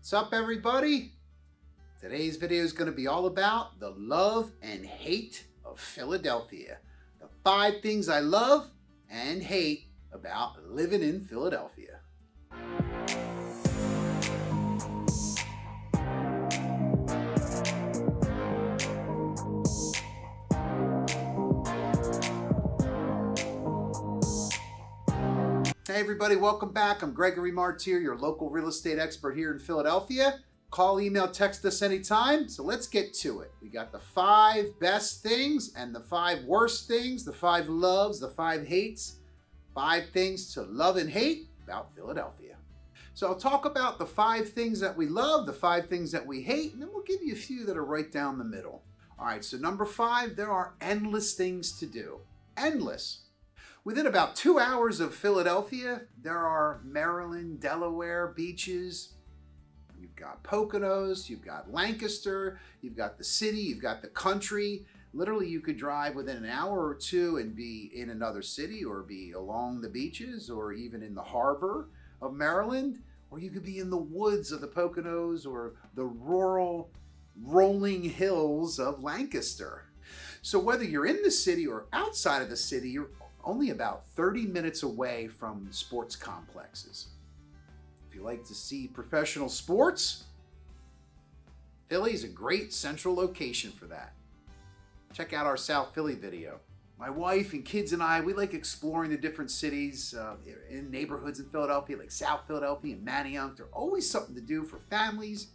What's up, everybody? Today's video is going to be all about the love and hate of Philadelphia. The 5 things I love and hate about living in Philadelphia. Hey everybody, welcome back. I'm Gregory Martyr, your local real estate expert here in Philadelphia. Call, email, text us anytime. So let's get to it. We got the 5 best things and the 5 worst things, the 5 loves, the 5 hates, 5 things to love and hate about Philadelphia. So I'll talk about the 5 things that we love, the 5 things that we hate, and then we'll give you a few that are right down the middle. All right, so number 5, there are endless things to do. Endless. Within about 2 hours of Philadelphia, there are Maryland, Delaware beaches. You've got Poconos, you've got Lancaster, you've got the city, you've got the country. Literally, you could drive within an hour or 2 and be in another city, or be along the beaches, or even in the harbor of Maryland, or you could be in the woods of the Poconos or the rural rolling hills of Lancaster. So whether you're in the city or outside of the city, you're only about 30 minutes away from sports complexes. If you like to see professional sports, Philly is a great central location for that. Check out our South Philly video. My wife and kids and I, we like exploring the different cities in neighborhoods in Philadelphia, like South Philadelphia and Manayunk. There's always something to do for families,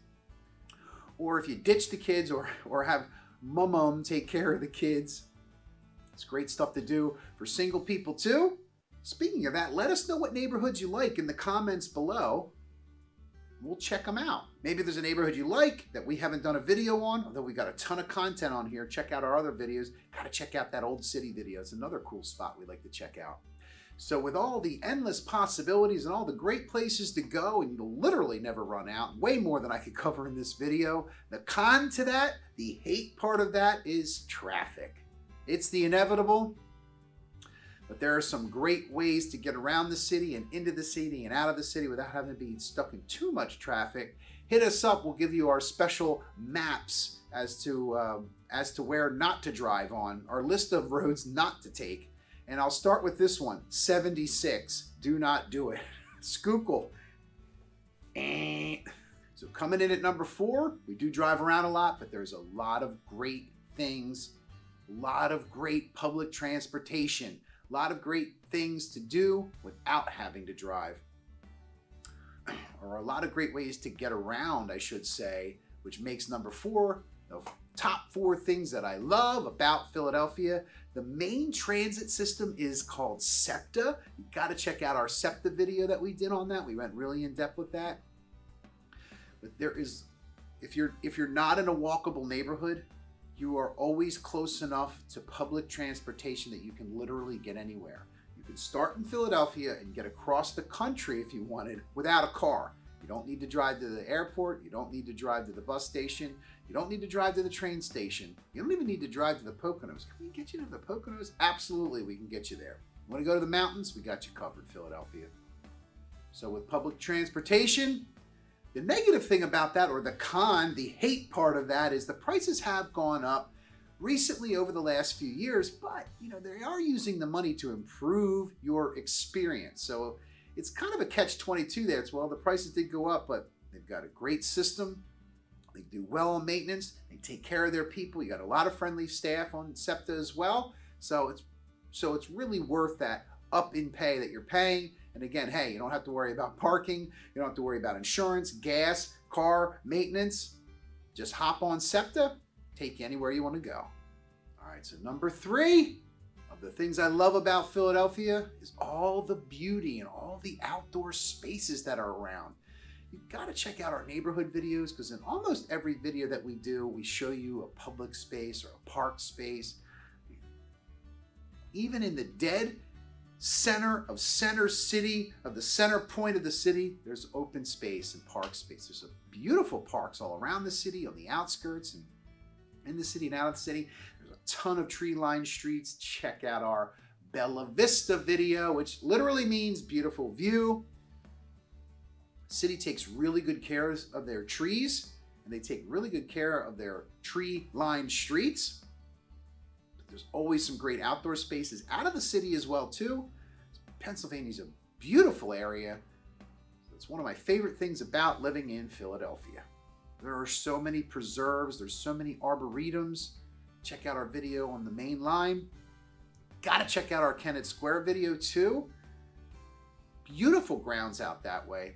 or if you ditch the kids or have mom take care of the kids. It's great stuff to do for single people too. Speaking of that, let us know what neighborhoods you like in the comments below. We'll check them out. Maybe there's a neighborhood you like that we haven't done a video on, although we got a ton of content on here. Check out our other videos. Got to check out that Old City video. It's another cool spot we like to check out. So with all the endless possibilities and all the great places to go, and you'll literally never run out, way more than I could cover in this video, the con to that, the hate part of that, is traffic. It's the inevitable, but there are some great ways to get around the city and into the city and out of the city without having to be stuck in too much traffic. Hit us up. We'll give you our special maps as to where not to drive on, our list of roads not to take. And I'll start with this one, 76. Do not do it. Schuylkill. So coming in at number 4, we do drive around a lot, but there's a lot of great things. A lot of great public transportation, a lot of great things to do without having to drive. Or a lot of great ways to get around, I should say, which makes number 4 the top 4 things that I love about Philadelphia. The main transit system is called SEPTA. You got to check out our SEPTA video that we did on that. We went really in depth with that. But there is, if you're not in a walkable neighborhood, you are always close enough to public transportation that you can literally get anywhere. You can start in Philadelphia and get across the country if you wanted without a car. You don't need to drive to the airport. You don't need to drive to the bus station. You don't need to drive to the train station. You don't even need to drive to the Poconos. Can we get you to the Poconos? Absolutely, we can get you there. You want to go to the mountains? We got you covered, Philadelphia. So with public transportation, the negative thing about that, or the con, the hate part of that, is the prices have gone up recently over the last few years, but they are using the money to improve your experience. So it's kind of a catch-22 there. It's, well, the prices did go up, but they've got a great system. They do well on maintenance. They take care of their people. You got a lot of friendly staff on SEPTA as well. So it's really worth that up in pay that you're paying. And again, hey, you don't have to worry about parking. You don't have to worry about insurance, gas, car, maintenance. Just hop on SEPTA, take you anywhere you want to go. All right, so number 3 of the things I love about Philadelphia is all the beauty and all the outdoor spaces that are around. You've got to check out our neighborhood videos, because in almost every video that we do, we show you a public space or a park space. Even in the dead center of center city, of the center point of the city, there's open space and park space. There's beautiful parks all around the city, on the outskirts, and in the city and out of the city. There's a ton of tree-lined streets. Check out our Bella Vista video, which literally means beautiful view. City takes really good care of their trees, and they take really good care of their tree-lined streets. But there's always some great outdoor spaces out of the city as well, too. Pennsylvania's a beautiful area. It's one of my favorite things about living in Philadelphia. There are so many preserves, there's so many arboretums. Check out our video on the main line. Gotta check out our Kennett Square video too. Beautiful grounds out that way.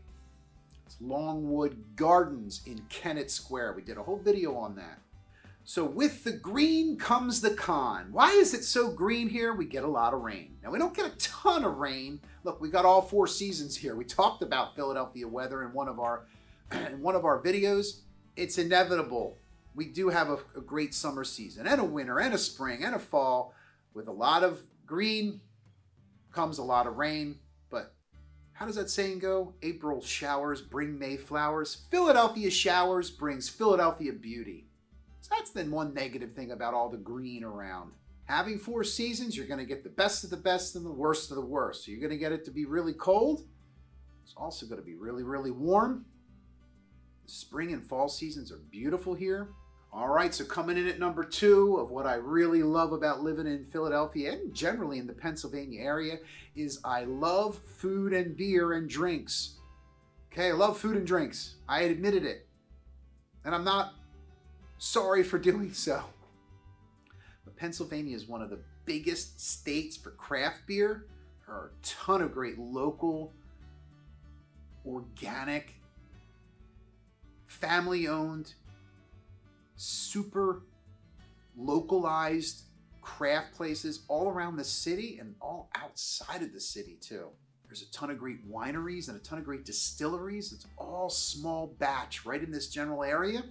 It's Longwood Gardens in Kennett Square. We did a whole video on that. So with the green comes the con. Why is it so green here? We get a lot of rain. Now we don't get a ton of rain. Look, we got all 4 seasons here. We talked about Philadelphia weather in one of our videos. It's inevitable. We do have a great summer season and a winter and a spring and a fall. With a lot of green comes a lot of rain. But how does that saying go? April showers bring May flowers. Philadelphia showers brings Philadelphia beauty. So that's the one negative thing about all the green around. Having 4 seasons, you're going to get the best of the best and the worst of the worst. So you're going to get it to be really cold. It's also going to be really, really warm. The spring and fall seasons are beautiful here. All right, so coming in at number 2 of what I really love about living in Philadelphia and generally in the Pennsylvania area is I love food and beer and drinks. Okay, I love food and drinks. I admitted it. And I'm not sorry for doing so. But Pennsylvania is one of the biggest states for craft beer. There are a ton of great local, organic, family-owned, super localized craft places all around the city and all outside of the city too. There's a ton of great wineries and a ton of great distilleries. It's all small batch right in this general area.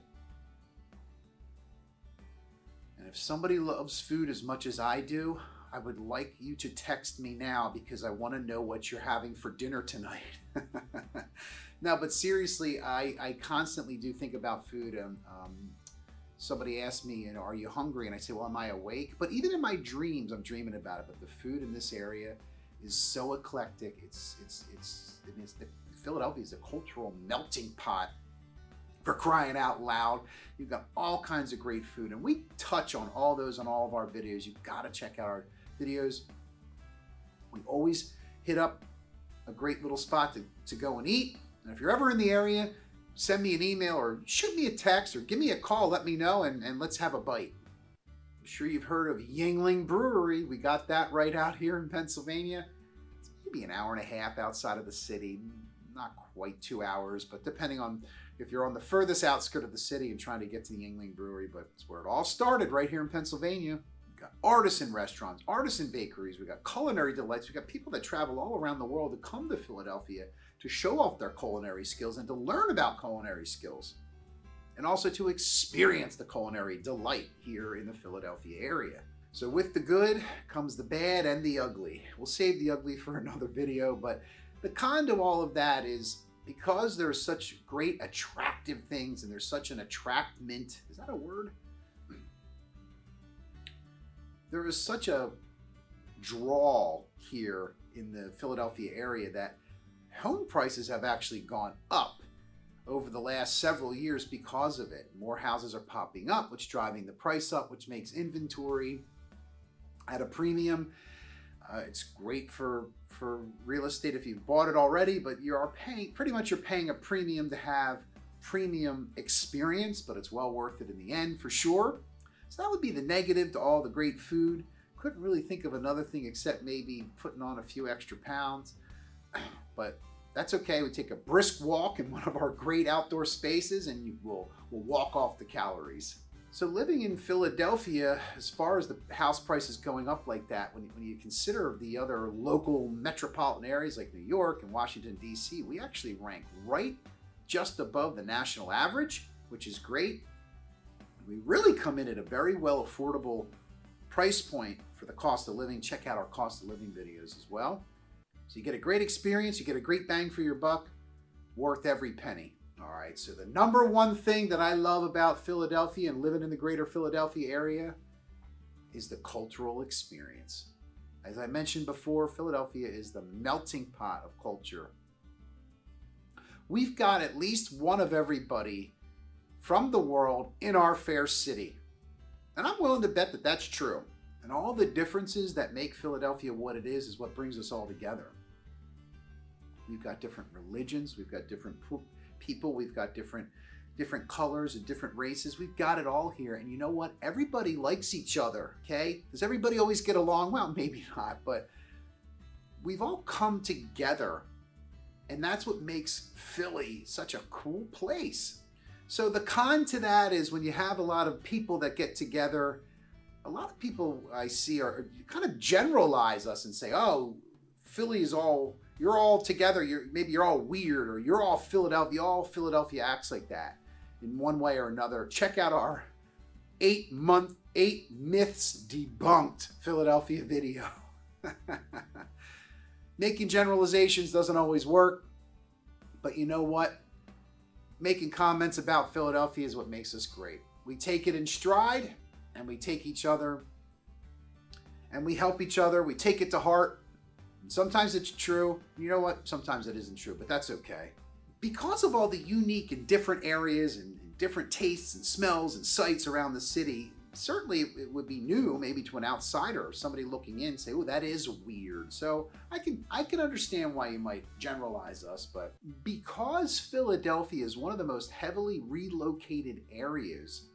And if somebody loves food as much as I do, I would like you to text me now because I want to know what you're having for dinner tonight. No, but seriously, I constantly do think about food. Somebody asked me, are you hungry? And I say, well, am I awake? But even in my dreams, I'm dreaming about it. But the food in this area is so eclectic. Philadelphia is a cultural melting pot. For crying out loud. You've got all kinds of great food, and we touch on all those on all of our videos. You've got to check out our videos. We always hit up a great little spot to go and eat. And if you're ever in the area, send me an email or shoot me a text or give me a call. Let me know, and let's have a bite. I'm sure you've heard of Yuengling Brewery. We got that right out here in Pennsylvania. It's maybe an hour and a half outside of the city. Not quite 2 hours, but depending on if you're on the furthest outskirt of the city and trying to get to the Yuengling Brewery, but it's where it all started right here in Pennsylvania. We've got artisan restaurants, artisan bakeries, we got culinary delights, we got people that travel all around the world to come to Philadelphia to show off their culinary skills and to learn about culinary skills. And also to experience the culinary delight here in the Philadelphia area. So with the good comes the bad and the ugly. We'll save the ugly for another video, but the con to all of that is because there's such great attractive things and there's such an attractment, is that a word? There is such a drawl here in the Philadelphia area that home prices have actually gone up over the last several years because of it. More houses are popping up, which is driving the price up, which makes inventory at a premium. It's great for real estate if you've bought it already, but you're paying a premium to have premium experience, but it's well worth it in the end for sure. So that would be the negative to all the great food. Couldn't really think of another thing except maybe putting on a few extra pounds, but that's okay. We take a brisk walk in one of our great outdoor spaces and we'll walk off the calories. So living in Philadelphia, as far as the house prices going up like that, when you consider the other local metropolitan areas like New York and Washington, D.C., we actually rank right just above the national average, which is great. We really come in at a very well affordable price point for the cost of living. Check out our cost of living videos as well. So you get a great experience, you get a great bang for your buck, worth every penny. All right, so the number one thing that I love about Philadelphia and living in the greater Philadelphia area is the cultural experience. As I mentioned before, Philadelphia is the melting pot of culture. we've got at least one of everybody from the world in our fair city. And I'm willing to bet that that's true. And all the differences that make Philadelphia what it is what brings us all together. We've got different religions, we've got different people, we've got different colors and different races. We've got it all here. And you know what? Everybody likes each other, okay? Does everybody always get along? Well, maybe not, but we've all come together. And that's what makes Philly such a cool place. So the con to that is when you have a lot of people that get together, a lot of people I see are kind of generalize us and say, oh, Philly is all, you're all together, maybe you're all weird, or you're all Philadelphia, all Philadelphia acts like that in one way or another. Check out our 8 myths debunked Philadelphia video. Making generalizations doesn't always work, but you know what? Making comments about Philadelphia is what makes us great. We take it in stride, and we take each other, and we help each other. We take it to heart. Sometimes it's true. You know what? Sometimes it isn't true, but that's okay. Because of all the unique and different areas and different tastes and smells and sights around the city, certainly it would be new maybe to an outsider or somebody looking in and say, oh, that is weird. So I can understand why you might generalize us, but because Philadelphia is one of the most heavily relocated areas,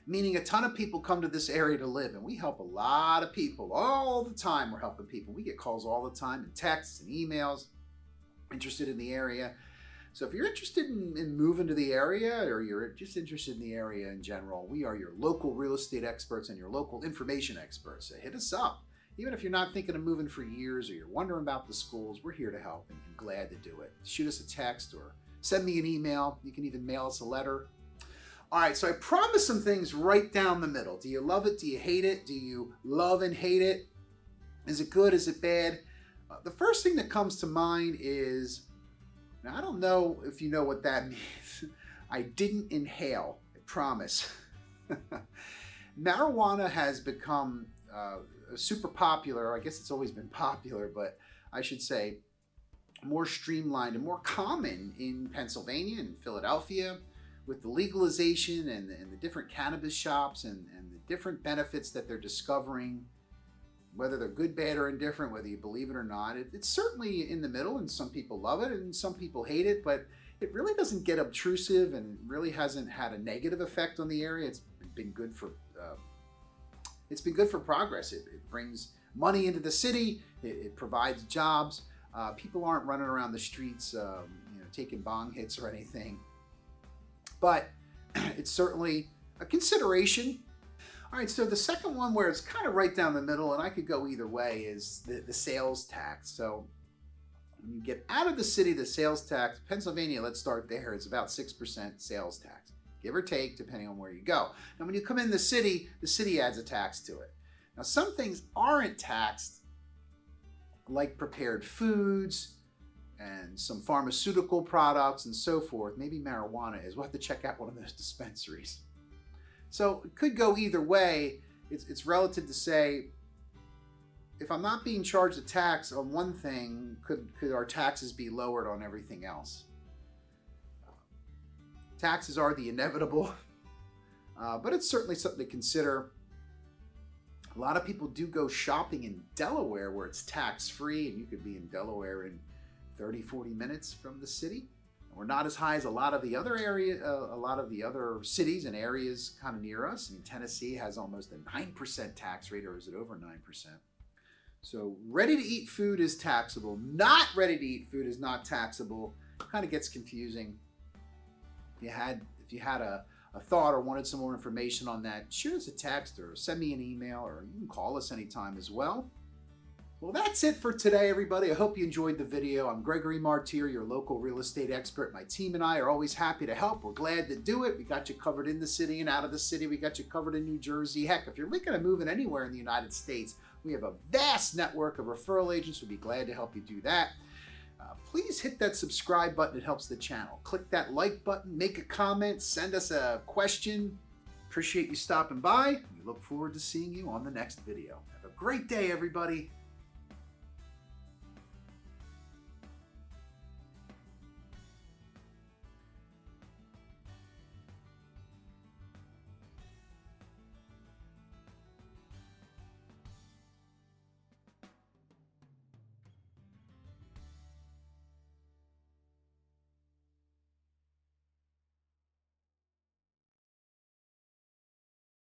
meaning a ton of people come to this area to live, and we help a lot of people all the time. We're helping people. We get calls all the time and texts and emails, interested in the area. So if you're interested in moving to the area, or you're just interested in the area in general, we are your local real estate experts and your local information experts. So hit us up. Even if you're not thinking of moving for years, or you're wondering about the schools, we're here to help and glad to do it. Shoot us a text or send me an email. You can even mail us a letter. All right, so I promised some things right down the middle. Do you love it? Do you hate it? Do you love and hate it? Is it good? Is it bad? The first thing that comes to mind is, now I don't know if you know what that means. I didn't inhale, I promise. Marijuana has become super popular. I guess it's always been popular, but I should say more streamlined and more common in Pennsylvania and Philadelphia, with the legalization and the different cannabis shops and the different benefits that they're discovering, whether they're good, bad, or indifferent, whether you believe it or not. It's certainly in the middle, and some people love it and some people hate it, but it really doesn't get obtrusive and really hasn't had a negative effect on the area. It's been good for progress. It brings money into the city. It provides jobs. People aren't running around the streets, taking bong hits or anything. But it's certainly a consideration. All right, so the second one, where it's kind of right down the middle, and I could go either way, is the sales tax. So when you get out of the city, the sales tax, Pennsylvania, let's start there, is about 6% sales tax, give or take, depending on where you go. Now, when you come in the city adds a tax to it. Now, some things aren't taxed, like prepared foods, and some pharmaceutical products and so forth. Maybe marijuana is. We'll have to check out one of those dispensaries. So it could go either way. It's relative to say, if I'm not being charged a tax on one thing, could our taxes be lowered on everything else? Taxes are the inevitable, but it's certainly something to consider. A lot of people do go shopping in Delaware, where it's tax-free, and you could be in Delaware in 30, 40 minutes from the city. We're not as high as a lot of the other cities and areas kind of near us. I mean, Tennessee has almost a 9% tax rate, or is it over 9%? So ready-to-eat food is taxable. Not ready-to-eat food is not taxable. It kind of gets confusing. If you had a thought or wanted some more information on that, shoot us a text or send me an email, or you can call us anytime as well. Well, that's it for today, everybody. I hope you enjoyed the video. I'm Gregory Martyr, your local real estate expert. My team and I are always happy to help. We're glad to do it. We got you covered in the city and out of the city. We got you covered in New Jersey. Heck, if you're looking at moving anywhere in the United States, we have a vast network of referral agents. We'd be glad to help you do that. Please hit that subscribe button. It helps the channel. Click that like button, make a comment, send us a question. Appreciate you stopping by. We look forward to seeing you on the next video. Have a great day, everybody.